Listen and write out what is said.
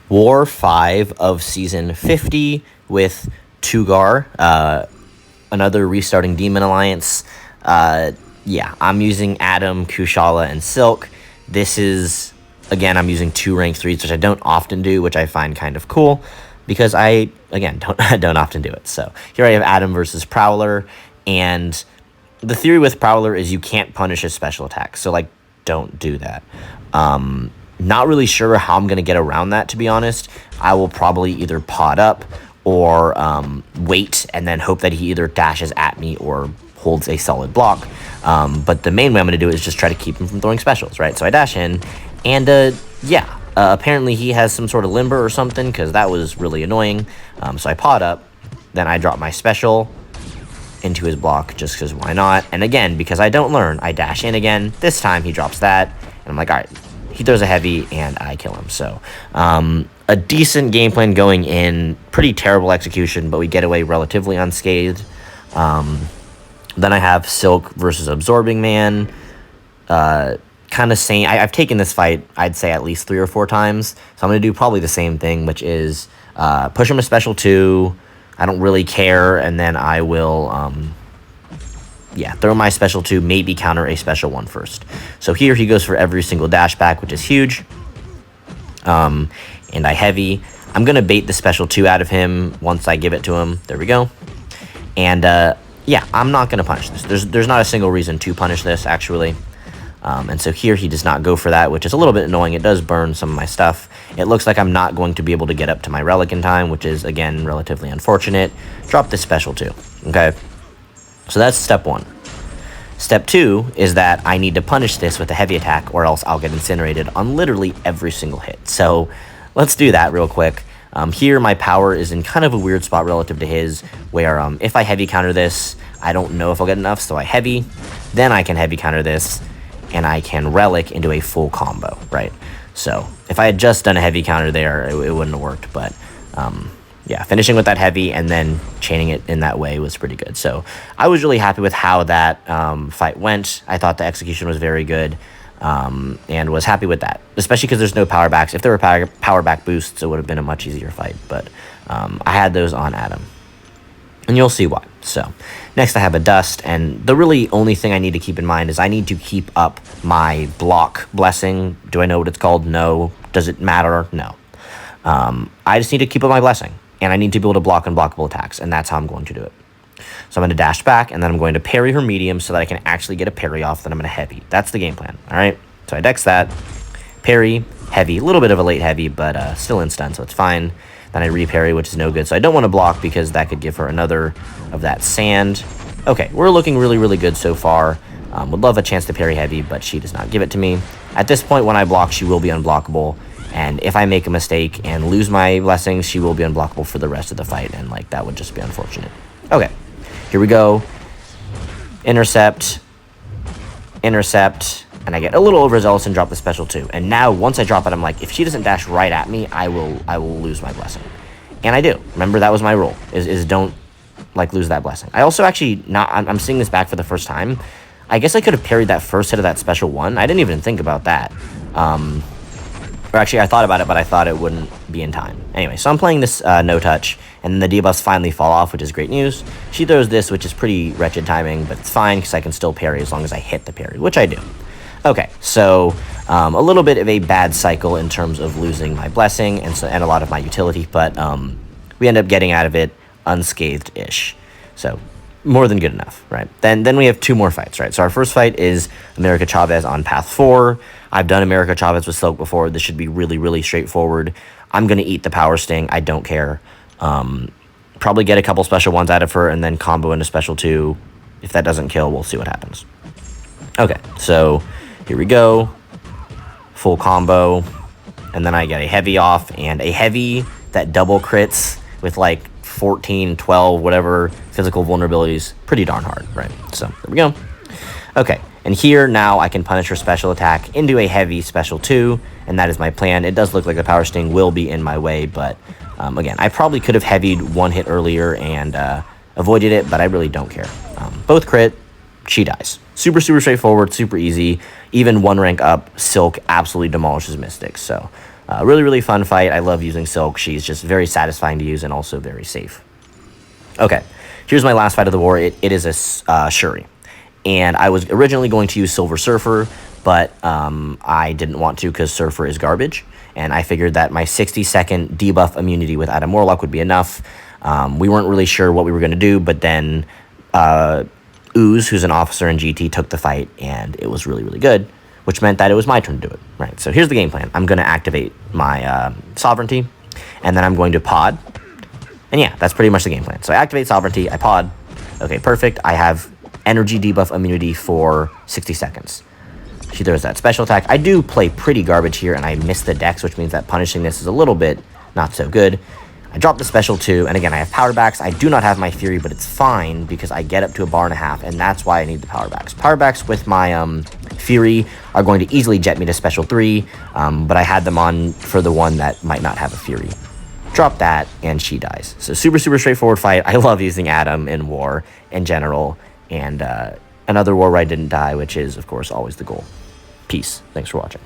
War 5 of Season 50 with Tugar, another restarting Demon Alliance. Yeah, I'm using Adam, Kushala, and Silk. This is, again, I'm using 2 rank 3s, which I don't often do, which I find kind of cool, because I, again, don't often do it. So here I have Adam versus Prowler, and the theory with Prowler is you can't punish his special attack, so, like, don't do that. Not really sure how I'm going to get around that, to be honest. I will probably either pod up or wait and then hope that he either dashes at me or holds a solid block. But the main way I'm going to do it is just try to keep him from throwing specials, right? So I dash in, and yeah, apparently he has some sort of limber or something, because that was really annoying. So I pod up, then I drop my special into his block just because why not? And again, because I don't learn, I dash in again. This time he drops that, and I'm like, all right. He throws a heavy, and I kill him. So, a decent game plan going in. Pretty terrible execution, but we get away relatively unscathed. Then I have Silk versus Absorbing Man. Kind of same. I've taken this fight, I'd say, at least 3 or 4 times. So I'm going to do probably the same thing, which is push him a special 2. I don't really care, and then I will... yeah, throw my special 2, maybe counter a special 1 first. So here he goes for every single dash back, which is huge. And I heavy. I'm going to bait the special 2 out of him once I give it to him. There we go. And yeah, I'm not going to punish this. There's not a single reason to punish this, actually. And so here he does not go for that, which is a little bit annoying. It does burn some of my stuff. It looks like I'm not going to be able to get up to my relic in time, which is, again, relatively unfortunate. Drop this special 2, okay? So that's step 1. Step 2 is that I need to punish this with a heavy attack, or else I'll get incinerated on literally every single hit. So let's do that real quick. Here my power is in kind of a weird spot relative to his, where if I heavy counter this, I don't know if I'll get enough, so I heavy. Then I can heavy counter this, and I can relic into a full combo, right? So if I had just done a heavy counter there, it wouldn't have worked, but... yeah, finishing with that heavy and then chaining it in that way was pretty good. So I was really happy with how that fight went. I thought the execution was very good, and was happy with that, especially because there's no power backs. If there were power back boosts, it would have been a much easier fight, but I had those on Adam, and you'll see why. So next I have a Dust, and the really only thing I need to keep in mind is I need to keep up my block blessing. Do I know what it's called? No. Does it matter? No. I just need to keep up my blessing. And I need to be able to block unblockable attacks, and that's how I'm going to do it. So I'm going to dash back, and then I'm going to parry her medium so that I can actually get a parry off, then I'm going to heavy. That's the game plan, all right? So I dex that, parry, heavy, a little bit of a late heavy, but still in stun, so it's fine. Then I re-parry, which is no good, so I don't want to block because that could give her another of that sand. Okay, we're looking really, really good so far. Would love a chance to parry heavy, but she does not give it to me. At this point, when I block, she will be unblockable. And if I make a mistake and lose my blessings, she will be unblockable for the rest of the fight, and, like, that would just be unfortunate. Okay, here we go. Intercept, and I get a little overzealous and drop the special 2. And now, once I drop it, I'm like, if she doesn't dash right at me, I will lose my blessing. And I do. Remember, that was my rule, is don't, like, lose that blessing. I also actually, I'm seeing this back for the first time. I guess I could have parried that first hit of that special 1. I didn't even think about that. Or actually, I thought about it, but I thought it wouldn't be in time. Anyway, so I'm playing this no-touch, and then the debuffs finally fall off, which is great news. She throws this, which is pretty wretched timing, but it's fine because I can still parry as long as I hit the parry, which I do. Okay, so a little bit of a bad cycle in terms of losing my blessing and a lot of my utility, but we end up getting out of it unscathed-ish. So more than good enough, right? Then we have 2 more fights, right? So our first fight is America Chavez on path 4. I've done America Chavez with Silk before. This should be really, really straightforward. I'm going to eat the power sting. I don't care. Probably get a couple special 1s out of her and then combo into special 2. If that doesn't kill, we'll see what happens. Okay, so here we go. Full combo. And then I get a heavy off, and a heavy that double crits with like 14, 12, whatever physical vulnerabilities. Pretty darn hard, right? So there we go. Okay, and here now I can punish her special attack into a heavy special 2, and that is my plan. It does look like the power sting will be in my way, but again, I probably could have heavied 1 hit earlier and avoided it, but I really don't care. Both crit, she dies. Super, super straightforward, super easy. Even 1 rank up, Silk absolutely demolishes Mystics. So Really, really fun fight. I love using Silk. She's just very satisfying to use and also very safe. Okay, here's my last fight of the war. It is a Shuri. And I was originally going to use Silver Surfer, but I didn't want to because Surfer is garbage. And I figured that my 60-second debuff immunity with Adam Warlock would be enough. We weren't really sure what we were going to do, but then Ooze, who's an officer in GT, took the fight, and it was really, really good, which meant that it was my turn to do it. Right, so here's the game plan. I'm going to activate my Sovereignty, and then I'm going to pod. And yeah, that's pretty much the game plan. So I activate Sovereignty, I pod. Okay, perfect. I have energy debuff immunity for 60 seconds. She throws that special attack. I do play pretty garbage here, and I miss the dex, which means that punishing this is a little bit not so good. I drop the special too, and again, I have power backs. I do not have my Fury, but it's fine because I get up to a bar and a half, and that's why I need the power backs. Power backs with my Fury are going to easily jet me to special 3, but I had them on for the one that might not have a Fury. Drop that, and she dies. So super, super straightforward fight. I love using Adam in war in general, and another war where I didn't die, which is, of course, always the goal. Peace. Thanks for watching.